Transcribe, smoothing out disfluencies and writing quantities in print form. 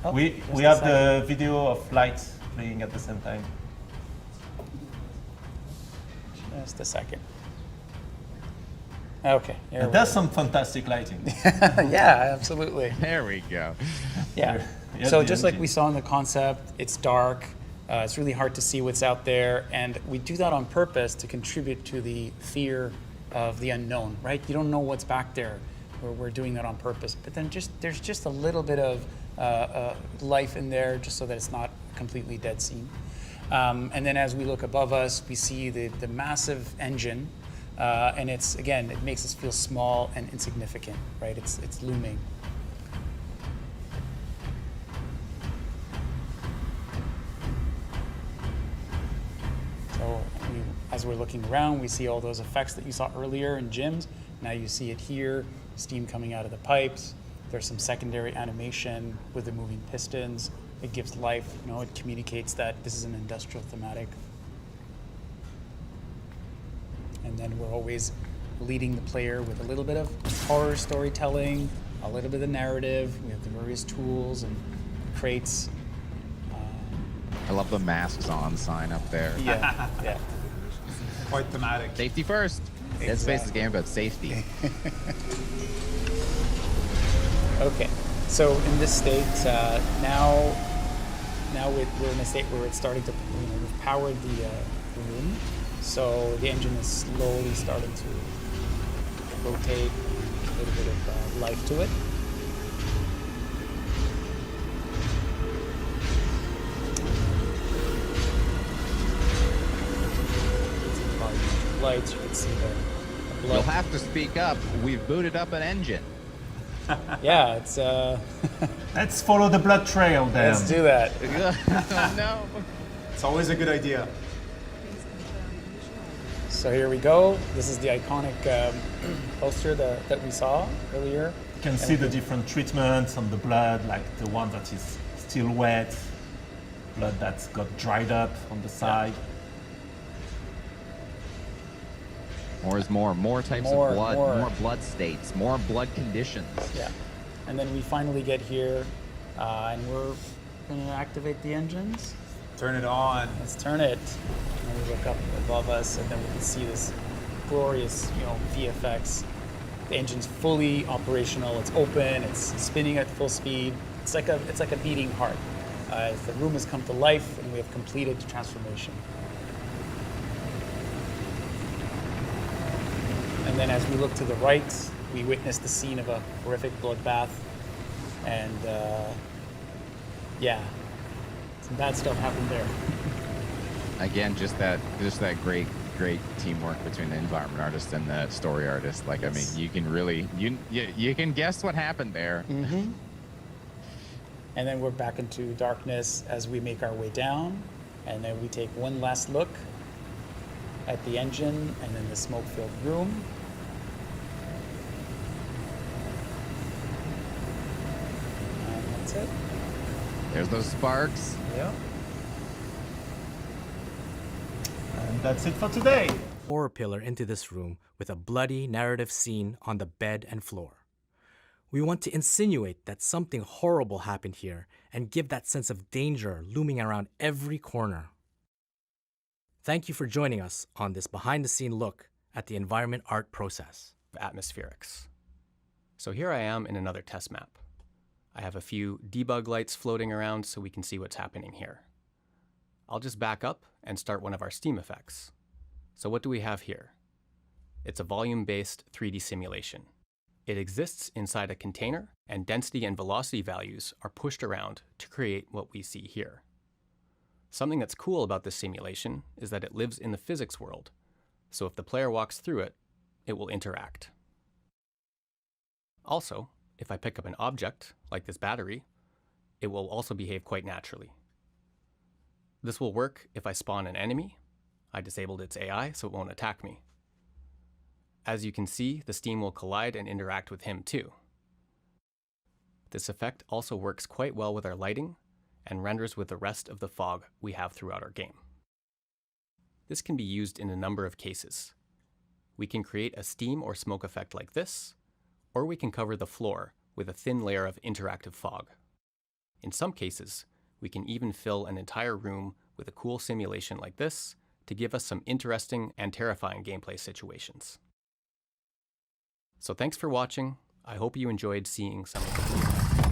Oh, We have the video of lights playing at the same time. Just a second. Okay. And there's some fantastic lighting. Yeah, absolutely. There we go. Yeah. Yeah, So the just like engine. we saw in the concept, it's dark. It's really hard to see what's out there, and we do that on purpose to contribute to the fear of the unknown, right? You don't know what's back there. We're doing that on purpose. But then there's just a little bit of life in there, just so that it's not a completely dead scene. And then as we look above us, we see the massive engine, and it makes us feel small and insignificant, right? It's looming. So as we're looking around, we see all those effects that you saw earlier in gyms. Now you see it here, steam coming out of the pipes. There's some secondary animation with the moving pistons. It gives life, it communicates that this is an industrial thematic. And then we're always leading the player with a little bit of horror storytelling, a little bit of narrative. We have the various tools and crates. I love the masks on sign up there. Yeah, yeah. Quite thematic. Safety first. Dead Space is a game about safety. Okay, so in this state, now we're in a state where it's starting to, we've powered the room, so the engine is slowly starting to rotate, a little bit of life to it. Lights, you can see the blood. You'll have to speak up. We've booted up an engine. Yeah, it's Let's follow the blood trail then. let's do that. Oh, no. It's always a good idea. So here we go. This is the iconic poster that we saw earlier. You can see the different treatments on the blood, like the one that is still wet, blood that's got dried up on the side. More is more. More types More, of blood. more. More blood states. More blood conditions. Yeah, and then we finally get here, and we're going to activate the engines. Turn it on. Let's turn it. And we look up above us, and then we can see this glorious, VFX. The engine's fully operational. It's open. It's spinning at full speed. It's like a beating heart. The room has come to life, and we have completed the transformation. And then as we look to the right, we witness the scene of a horrific bloodbath. And some bad stuff happened there. Again, just that great teamwork between the environment artist and the story artist. Like, yes. I mean, you can really you can guess what happened there. Mm-hmm. And then we're back into darkness as we make our way down, and then we take one last look at the engine and then the smoke-filled room. And that's it. There's those sparks. Yeah. And that's it for today. Horror pillar into this room with a bloody narrative scene on the bed and floor. We want to insinuate that something horrible happened here and give that sense of danger looming around every corner. Thank you for joining us on this behind-the-scene look at the environment art process. Atmospherics. So here I am in another test map. I have a few debug lights floating around so we can see what's happening here. I'll just back up and start one of our Steam effects. So what do we have here? It's a volume-based 3D simulation. It exists inside a container, and density and velocity values are pushed around to create what we see here. Something that's cool about this simulation is that it lives in the physics world, so if the player walks through it, it will interact. Also, if I pick up an object, like this battery, it will also behave quite naturally. This will work if I spawn an enemy. I disabled its AI, so it won't attack me. As you can see, the steam will collide and interact with him too. This effect also works quite well with our lighting and renders with the rest of the fog we have throughout our game. This can be used in a number of cases. We can create a steam or smoke effect like this, or we can cover the floor with a thin layer of interactive fog. In some cases, we can even fill an entire room with a cool simulation like this to give us some interesting and terrifying gameplay situations. So thanks for watching. I hope you enjoyed seeing some of the feedback.